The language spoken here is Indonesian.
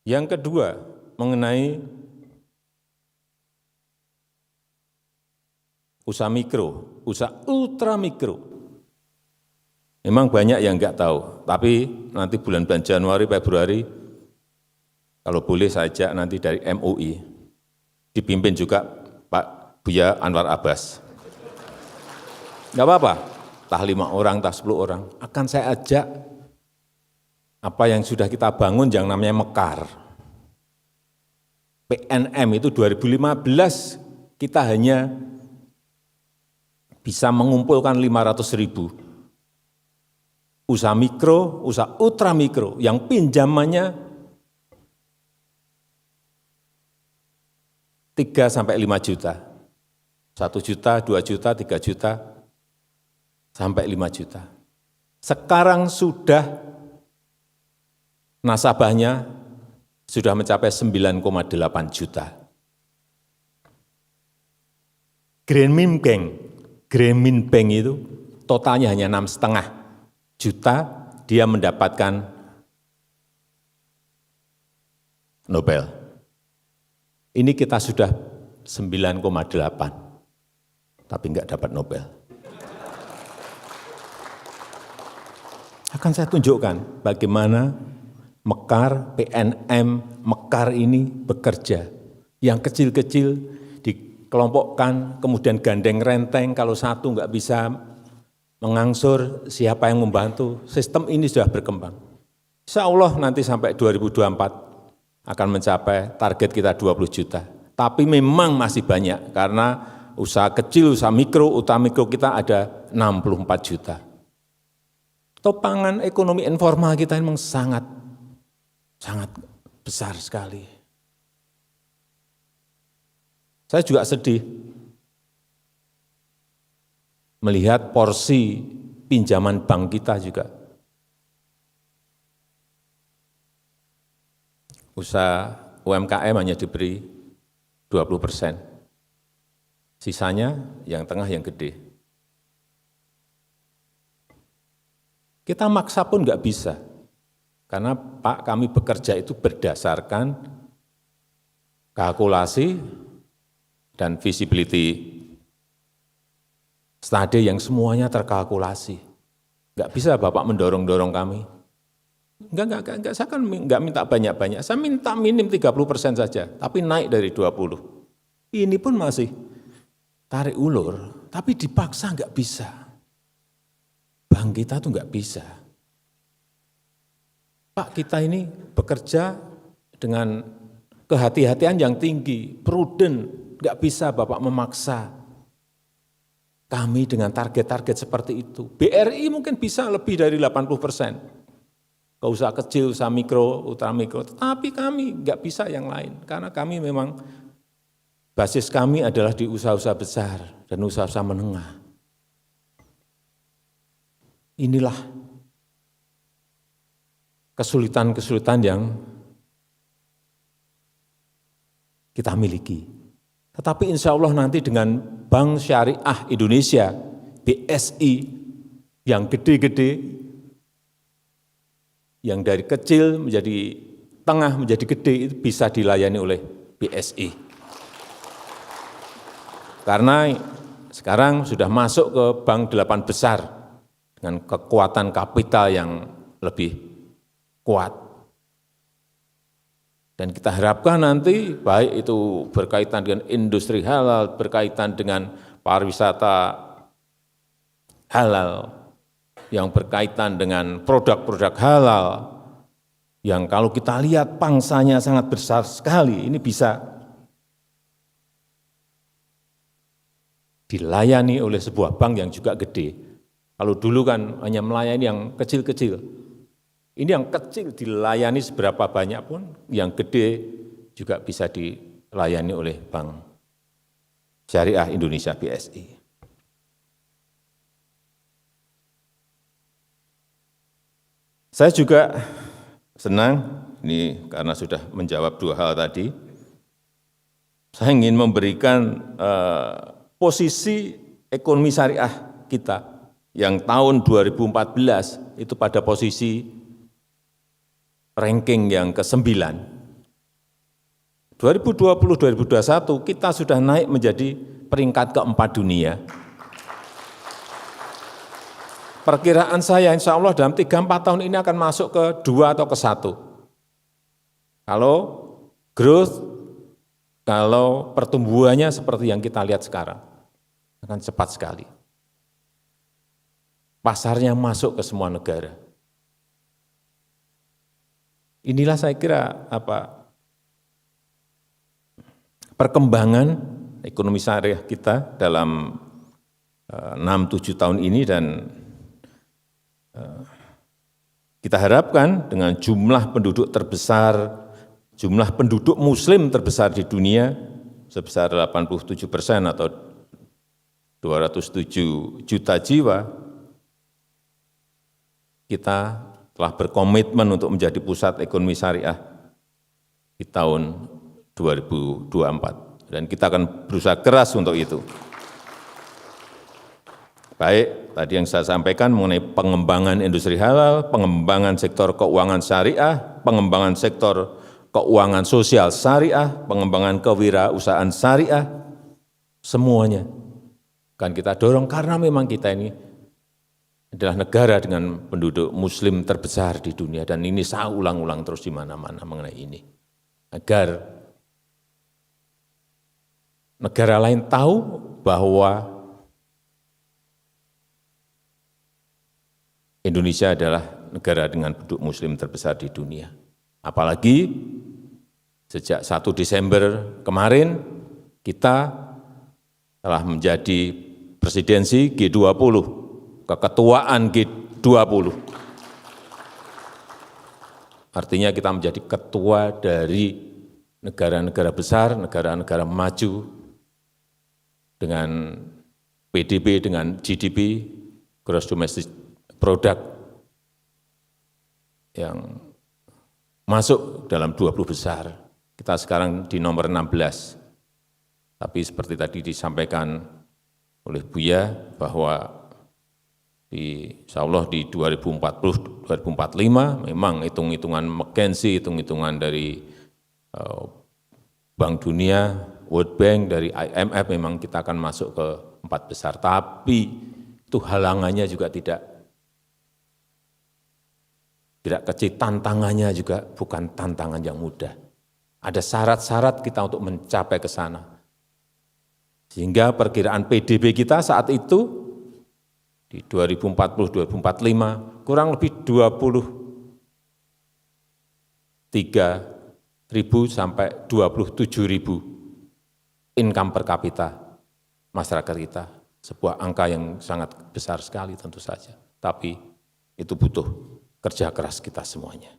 Yang kedua, mengenai usaha mikro, usaha ultra mikro. Memang banyak yang enggak tahu, tapi nanti bulan-bulan Januari, Februari, kalau boleh saya ajak nanti dari MUI, dipimpin juga Pak Buya Anwar Abbas. Enggak apa-apa, entah 5 orang, entah 10 orang, akan saya ajak apa yang sudah kita bangun yang namanya Mekar. PNM itu 2015 kita hanya bisa mengumpulkan 500.000 usaha mikro, usaha ultra mikro yang pinjamannya 3 sampai 5 juta. 1 juta, 2 juta, 3 juta, sampai 5 juta. Sekarang sudah nasabahnya sudah mencapai 9,8 juta. Grameen Bank itu totalnya hanya 6,5 juta, dia mendapatkan Nobel. Ini kita sudah 9,8, tapi enggak dapat Nobel. Akan saya tunjukkan bagaimana Mekar, PNM, Mekar ini bekerja. Yang kecil-kecil dikelompokkan, kemudian gandeng renteng, kalau satu enggak bisa mengangsur, siapa yang membantu. Sistem ini sudah berkembang. Insya Allah nanti sampai 2024 akan mencapai target kita 20 juta. Tapi memang masih banyak, karena usaha kecil, usaha mikro, usaha mikro kita ada 64 juta. Topangan ekonomi informal kita memang sangat besar sekali. Saya juga sedih melihat porsi pinjaman bank kita juga. Usaha UMKM hanya diberi 20%. Sisanya yang tengah, yang gede. Kita maksa pun nggak bisa. Karena Pak, kami bekerja itu berdasarkan kalkulasi dan visibility study yang semuanya terkalkulasi. Enggak bisa Bapak mendorong-dorong kami. Enggak, saya kan enggak minta banyak-banyak, saya minta minim 30% saja, tapi naik dari 20. Ini pun masih tarik ulur, tapi dipaksa enggak bisa. Bank kita tuh enggak bisa. Pak, kita ini bekerja dengan kehati-hatian yang tinggi, prudent, enggak bisa Bapak memaksa kami dengan target-target seperti itu. BRI mungkin bisa lebih dari 80%. Ke usaha kecil, usaha mikro, ultra mikro. Tapi kami enggak bisa yang lain. Karena kami memang, basis kami adalah di usaha-usaha besar dan usaha-usaha menengah. Inilah kesulitan-kesulitan yang kita miliki. Tetapi insya Allah nanti dengan Bank Syariah Indonesia, BSI, yang gede-gede, yang dari kecil menjadi tengah, menjadi gede, itu bisa dilayani oleh BSI. Karena sekarang sudah masuk ke bank 8 besar, dengan kekuatan kapital yang lebih kuat. Dan kita harapkan nanti, baik itu berkaitan dengan industri halal, berkaitan dengan pariwisata halal, yang berkaitan dengan produk-produk halal, yang kalau kita lihat pangsanya sangat besar sekali, ini bisa dilayani oleh sebuah bank yang juga gede. Kalau dulu kan hanya melayani yang kecil-kecil. Ini yang kecil dilayani seberapa banyak pun, yang gede juga bisa dilayani oleh Bank Syariah Indonesia BSI. Saya juga senang, ini karena sudah menjawab 2 hal tadi, saya ingin memberikan posisi ekonomi syariah kita yang tahun 2014 itu pada posisi ranking yang ke-9 2020-2021 kita sudah naik menjadi peringkat keempat dunia. Perkiraan saya insya Allah dalam 3-4 tahun ini akan masuk ke 2 atau ke 1. Kalau growth, kalau pertumbuhannya seperti yang kita lihat sekarang, akan cepat sekali. Pasarnya masuk ke semua negara. Inilah saya kira perkembangan ekonomi syariah kita dalam 6-7 tahun ini, dan kita harapkan dengan jumlah penduduk terbesar, jumlah penduduk muslim terbesar di dunia sebesar 87% atau 207 juta jiwa, kita telah berkomitmen untuk menjadi pusat ekonomi syariah di tahun 2024, dan kita akan berusaha keras untuk itu. Baik, tadi yang saya sampaikan mengenai pengembangan industri halal, pengembangan sektor keuangan syariah, pengembangan sektor keuangan sosial syariah, pengembangan kewirausahaan syariah, semuanya akan kita dorong karena memang kita ini adalah negara dengan penduduk muslim terbesar di dunia, dan ini saya ulang-ulang terus di mana-mana mengenai ini, agar negara lain tahu bahwa Indonesia adalah negara dengan penduduk muslim terbesar di dunia. Apalagi sejak 1 Desember kemarin kita telah menjadi presidensi G20, keketuaan G20. Artinya kita menjadi ketua dari negara-negara besar, negara-negara maju dengan PDB, dengan GDP, Gross Domestic Product, yang masuk dalam 20 besar. Kita sekarang di nomor 16. Tapi seperti tadi disampaikan oleh Buya bahwa insya Allah di 2040-2045 memang hitung-hitungan McKinsey, hitung-hitungan dari Bank Dunia, World Bank, dari IMF, memang kita akan masuk ke 4 besar. Tapi itu halangannya juga tidak kecil, tantangannya juga bukan tantangan yang mudah. Ada syarat-syarat kita untuk mencapai ke sana. Sehingga perkiraan PDB kita saat itu di 2040-2045 kurang lebih 23.000 sampai 27.000 income per kapita masyarakat kita. Sebuah angka yang sangat besar sekali tentu saja. Tapi itu butuh kerja keras kita semuanya.